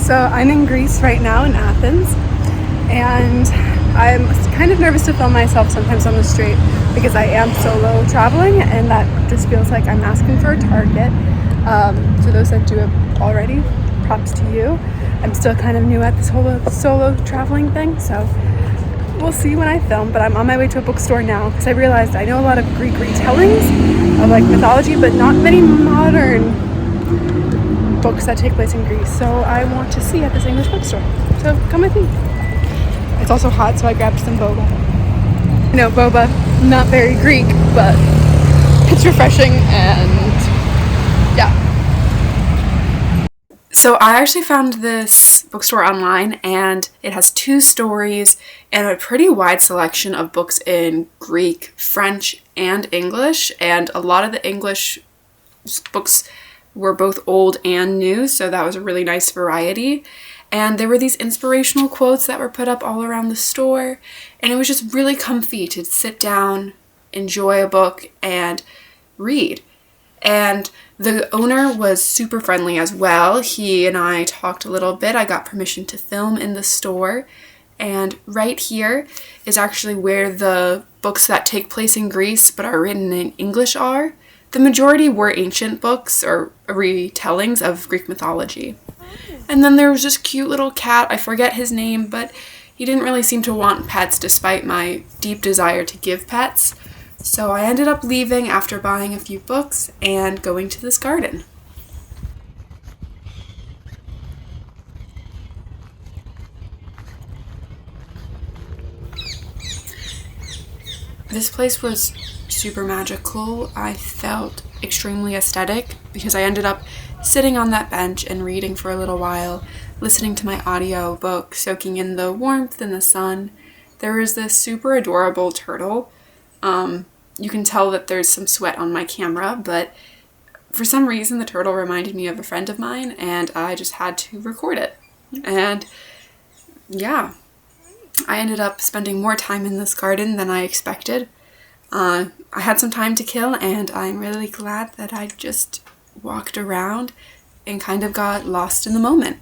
So I'm in Greece right now, in Athens, and I'm kind of nervous to film myself sometimes on the street because I am solo traveling, and that just feels like I'm asking for a target. To those that do it already, props to you. I'm still kind of new at this whole solo traveling thing, so we'll see when I film, but I'm on my way to a bookstore now because I realized I know a lot of Greek retellings of like mythology, but not many modern books that take place in Greece, so I want to see at this English bookstore. So come with me. It's also hot, so I grabbed some boba. You know, boba, not very Greek, but it's refreshing and yeah. So I actually found this bookstore online, and it has 2 stories and a pretty wide selection of books in Greek, French, and English, and a lot of the English books were both old and new, so that was a really nice variety. And there were these inspirational quotes that were put up all around the store, and it was just really comfy to sit down, enjoy a book, and read. And the owner was super friendly as well. He and I talked a little bit. I got permission to film in the store, and right here is actually where the books that take place in Greece but are written in English are. The majority were ancient books or retellings of Greek mythology. And then there was this cute little cat, I forget his name, but he didn't really seem to want pets despite my deep desire to give pets. So I ended up leaving after buying a few books and going to this garden. This place was super magical. I felt extremely aesthetic because I ended up sitting on that bench and reading for a little while, listening to my audio book, soaking in the warmth and the sun. There was this super adorable turtle. You can tell that there's some sweat on my camera, but for some reason the turtle reminded me of a friend of mine, and I just had to record it. And yeah, I ended up spending more time in this garden than I expected. I had some time to kill, and I'm really glad that I just walked around and kind of got lost in the moment.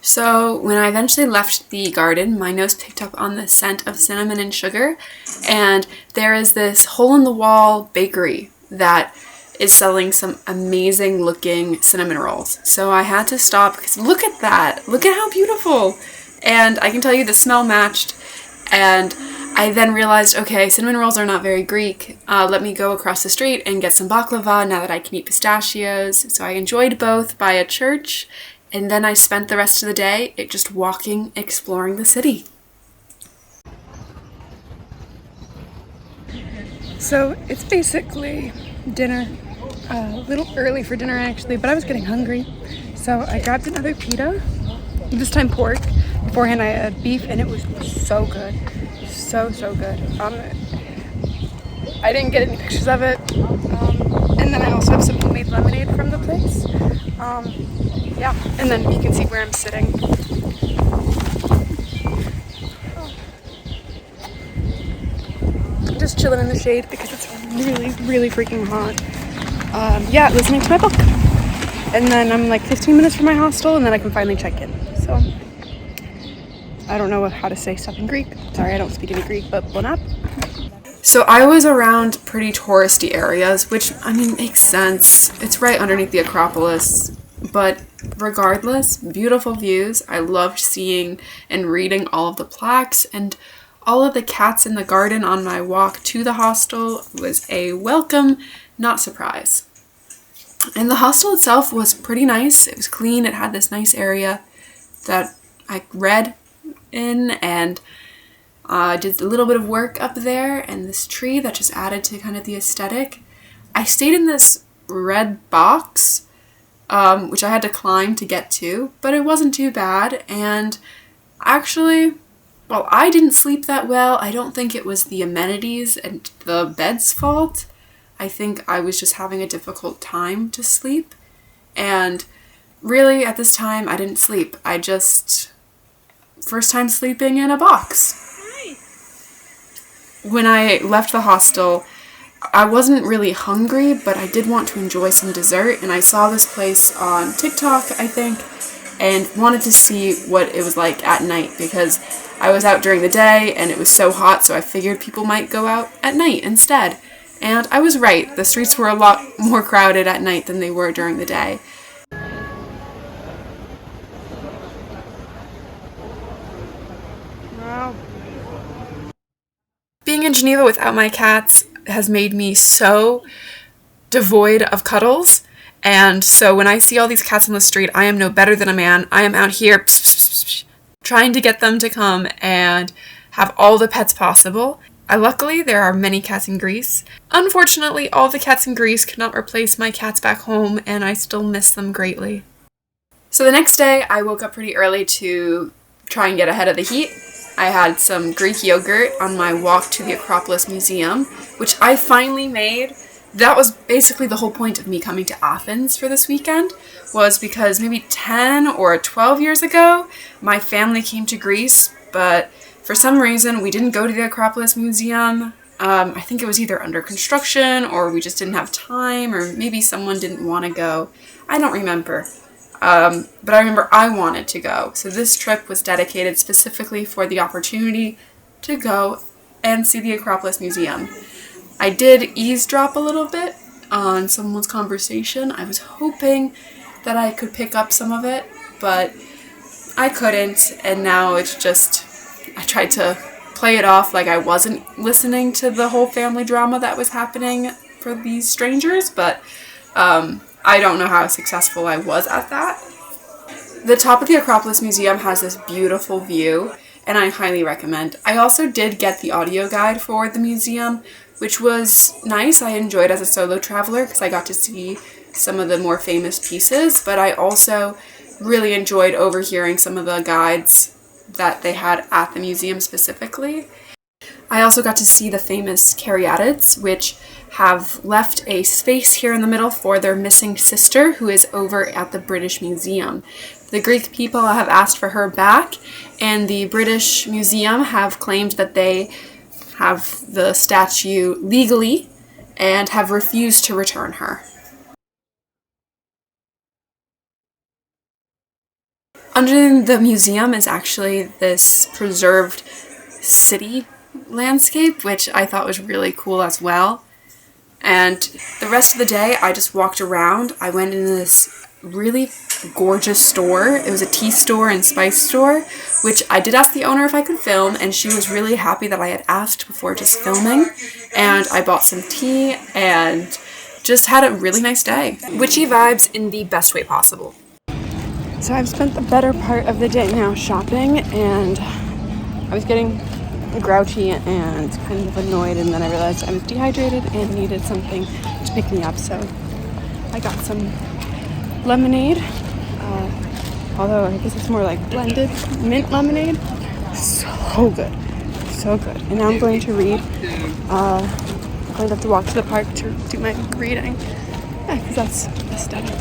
So when I eventually left the garden, my nose picked up on the scent of cinnamon and sugar, and there is this hole-in-the-wall bakery that is selling some amazing looking cinnamon rolls. So I had to stop because look at that! Look at how beautiful! And I can tell you the smell matched, and I then realized, okay, cinnamon rolls are not very Greek. Let me go across the street and get some baklava now that I can eat pistachios. So I enjoyed both by a church, and then I spent the rest of the day just walking, exploring the city. So it's basically dinner. A little early for dinner actually, but I was getting hungry. So I grabbed another pita, this time pork. Beforehand I had beef, and it was so good. So good. I didn't get any pictures of it. And then I also have some homemade lemonade from the place. Yeah, and then you can see where I'm sitting. I'm just chilling in the shade because it's really freaking hot. Yeah, listening to my book. And then I'm like 15 minutes from my hostel, and then I can finally check in. So I don't know how to say stuff in Greek. Sorry, I don't speak any Greek, but bon app. So I was around pretty touristy areas, which, I mean, makes sense. It's right underneath the Acropolis. But regardless, beautiful views. I loved seeing and reading all of the plaques, and all of the cats in the garden on my walk to the hostel was a welcome, not surprise. And the hostel itself was pretty nice. It was clean. It had this nice area that I read in, and I did a little bit of work up there, and this tree that just added to kind of the aesthetic. I stayed in this red box, which I had to climb to get to, but it wasn't too bad. And actually, well, I didn't sleep that well. I don't think it was the amenities and the bed's fault. I think I was just having a difficult time to sleep. And really, at this time, I didn't sleep. First time sleeping in a box. When I left the hostel, I wasn't really hungry, but I did want to enjoy some dessert, and I saw this place on TikTok, I think, and wanted to see what it was like at night, because I was out during the day and it was so hot, so I figured people might go out at night instead. And I was right. The streets were a lot more crowded at night than they were during the day. Wow. Being in Geneva without my cats has made me so devoid of cuddles. And so when I see all these cats on the street, I am no better than a man. I am out here trying to get them to come and have all the pets possible. Luckily, there are many cats in Greece. Unfortunately, all the cats in Greece cannot replace my cats back home, and I still miss them greatly. So the next day, I woke up pretty early to try and get ahead of the heat. I had some Greek yogurt on my walk to the Acropolis Museum, which I finally made. That was basically the whole point of me coming to Athens for this weekend, was because maybe 10 or 12 years ago, my family came to Greece, but for some reason we didn't go to the Acropolis Museum. I think it was either under construction or we just didn't have time, or maybe someone didn't want to go. I don't remember. But I remember I wanted to go. So this trip was dedicated specifically for the opportunity to go and see the Acropolis Museum. I did eavesdrop a little bit on someone's conversation. I was hoping that I could pick up some of it, but I couldn't, and now it's just, I tried to play it off like I wasn't listening to the whole family drama that was happening for these strangers, but I don't know how successful I was at that. The top of the Acropolis Museum has this beautiful view, and I highly recommend. I also did get the audio guide for the museum, which was nice. I enjoyed as a solo traveler because I got to see some of the more famous pieces, but I also really enjoyed overhearing some of the guides that they had at the museum specifically. I also got to see the famous caryatids, which have left a space here in the middle for their missing sister, who is over at the British Museum. The Greek people have asked for her back, and the British Museum have claimed that they have the statue legally and have refused to return her. Under the museum is actually this preserved city landscape, which I thought was really cool as well. And the rest of the day, I just walked around. I went into this really gorgeous store. It was a tea store and spice store, which I did ask the owner if I could film, and she was really happy that I had asked before just filming. And I bought some tea and just had a really nice day. Witchy vibes in the best way possible. So I've spent the better part of the day now shopping, and I was getting grouchy and kind of annoyed, and then I realized I was dehydrated and needed something to pick me up, so I got some lemonade, although I guess it's more like blended mint lemonade. So good, so good. And now I'm going to read. I'm going to have to walk to the park to do my reading, because that's aesthetic.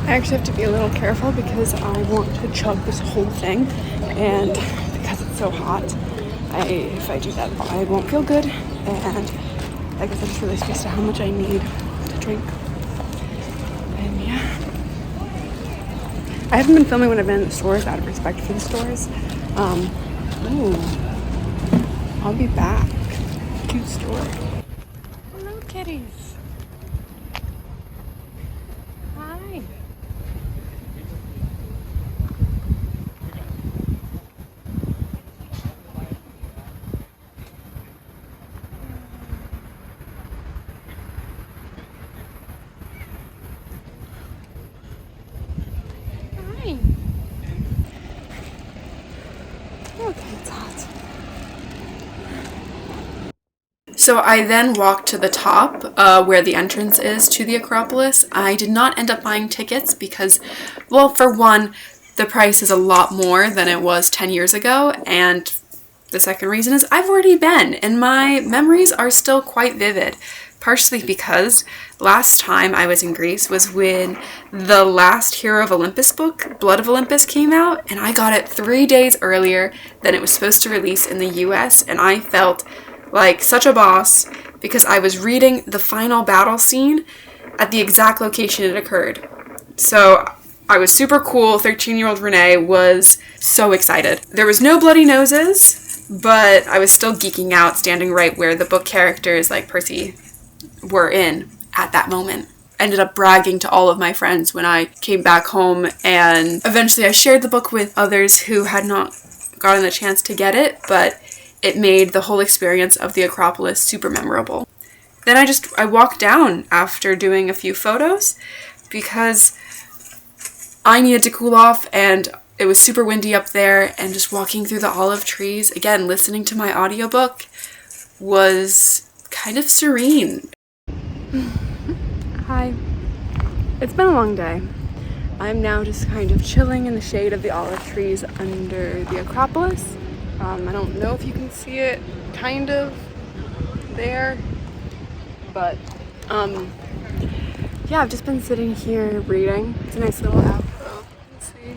I actually have to be a little careful because I want to chug this whole thing, and because it's so hot, if I do that, I won't feel good, and I guess I'm just really supposed to how much I need to drink. And yeah, I haven't been filming when I've been in the stores out of respect for the stores. I'll be back. Cute store. Hello, kitties. Hi. Okay, it's hot. So I then walked to the top where the entrance is to the Acropolis. I did not end up buying tickets because, well, for one, the price is a lot more than it was 10 years ago, and the second reason is I've already been, and my memories are still quite vivid. Partially because last time I was in Greece was when the last Hero of Olympus book, Blood of Olympus, came out, and I got it 3 days earlier than it was supposed to release in the US, and I felt like such a boss because I was reading the final battle scene at the exact location it occurred. So I was super cool. 13-year-old Renee was so excited. There was no bloody noses, but I was still geeking out standing right where the book characters like Percy were in at that moment. Ended up bragging to all of my friends when I came back home, and eventually I shared the book with others who had not gotten the chance to get it, but it made the whole experience of the Acropolis super memorable. Then I walked down after doing a few photos because I needed to cool off, and it was super windy up there, and just walking through the olive trees, again, listening to my audiobook was kind of serene. Hi. It's been a long day. I'm now just kind of chilling in the shade of the olive trees under the Acropolis. I don't know if you can see it kind of there, but yeah, I've just been sitting here reading. It's a nice little outro. Let's see.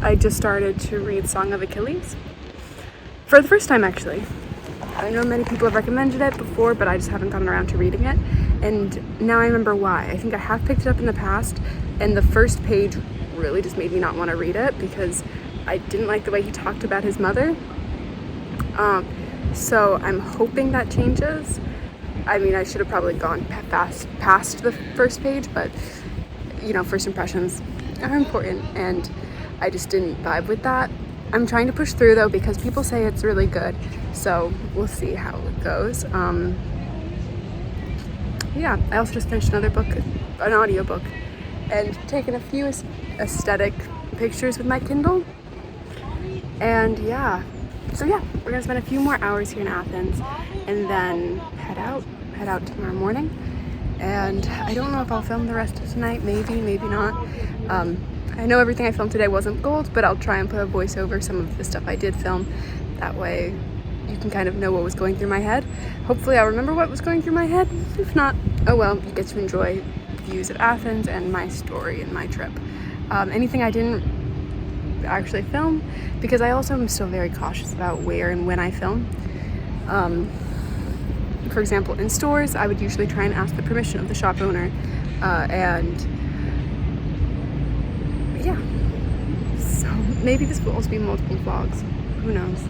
I just started to read Song of Achilles for the first time, actually. I know many people have recommended it before, but I just haven't gotten around to reading it, and now I remember why. I think I have picked it up in the past, and the first page really just made me not want to read it because I didn't like the way he talked about his mother. So I'm hoping that changes. I mean, I should have probably gone past the first page, but you know, first impressions are important, and I just didn't vibe with that. I'm trying to push through though because people say it's really good, so we'll see how it goes. Yeah, I also just finished another book, an audiobook, and taken a few aesthetic pictures with my Kindle. And yeah, so yeah, we're gonna spend a few more hours here in Athens and then head out tomorrow morning. And I don't know if I'll film the rest of tonight, maybe not. I know everything I filmed today wasn't gold, but I'll try and put a voice over some of the stuff I did film. That way you can kind of know what was going through my head. Hopefully I'll remember what was going through my head. If not, oh well, you get to enjoy views of Athens and my story and my trip. Anything I didn't actually film, because I also am still very cautious about where and when I film. For example, in stores, I would usually try and ask the permission of the shop owner, and yeah, so maybe this will also be multiple vlogs, who knows.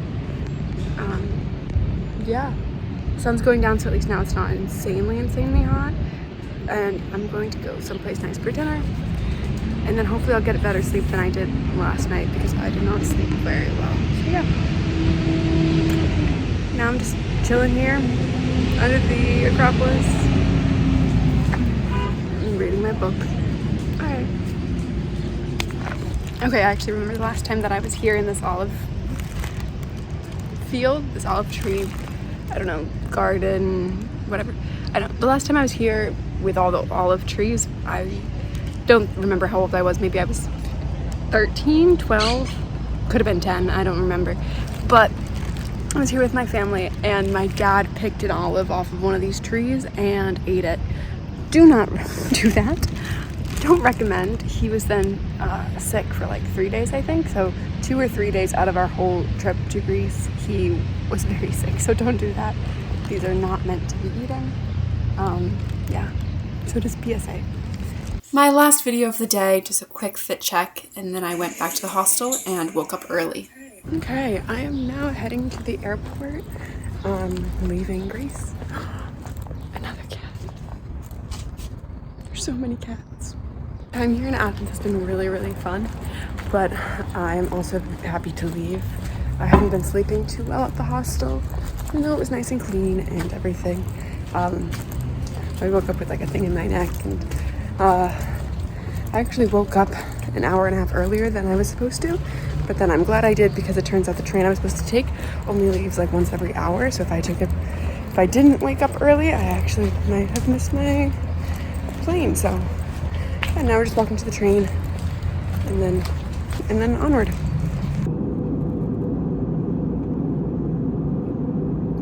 Yeah, sun's going down, so at least now it's not insanely hot, and I'm going to go someplace nice for dinner, and then hopefully I'll get a better sleep than I did last night because I did not sleep very well. So yeah, now I'm just chilling here under the Acropolis and reading my book. Alright. Okay, I actually remember the last time that I was here in this olive field, this olive tree, I don't know, garden, whatever. I don't know. The last time I was here with all the olive trees, I don't remember how old I was. Maybe I was 13, 12, could have been 10, I don't remember. But I was here with my family, and my dad picked an olive off of one of these trees and ate it. Do not do that. Don't recommend. He was then sick for like 3 days, I think. So 2 or 3 days out of our whole trip to Greece, he was very sick. So don't do that. These are not meant to be eaten. Yeah, so just PSA. My last video of the day, just a quick fit check, and then I went back to the hostel and woke up early. Okay, I am now heading to the airport, leaving Greece. Another cat. There's so many cats. Time here in Athens has been really fun, but I am also happy to leave. I haven't been sleeping too well at the hostel, even though it was nice and clean and everything. I woke up with like a thing in my neck, and I actually woke up an hour and a half earlier than I was supposed to, But then I'm glad I did, because it turns out the train I was supposed to take only leaves like once every hour. So if I didn't wake up early, I actually might have missed my plane. So, and now we're just walking to the train and then onward.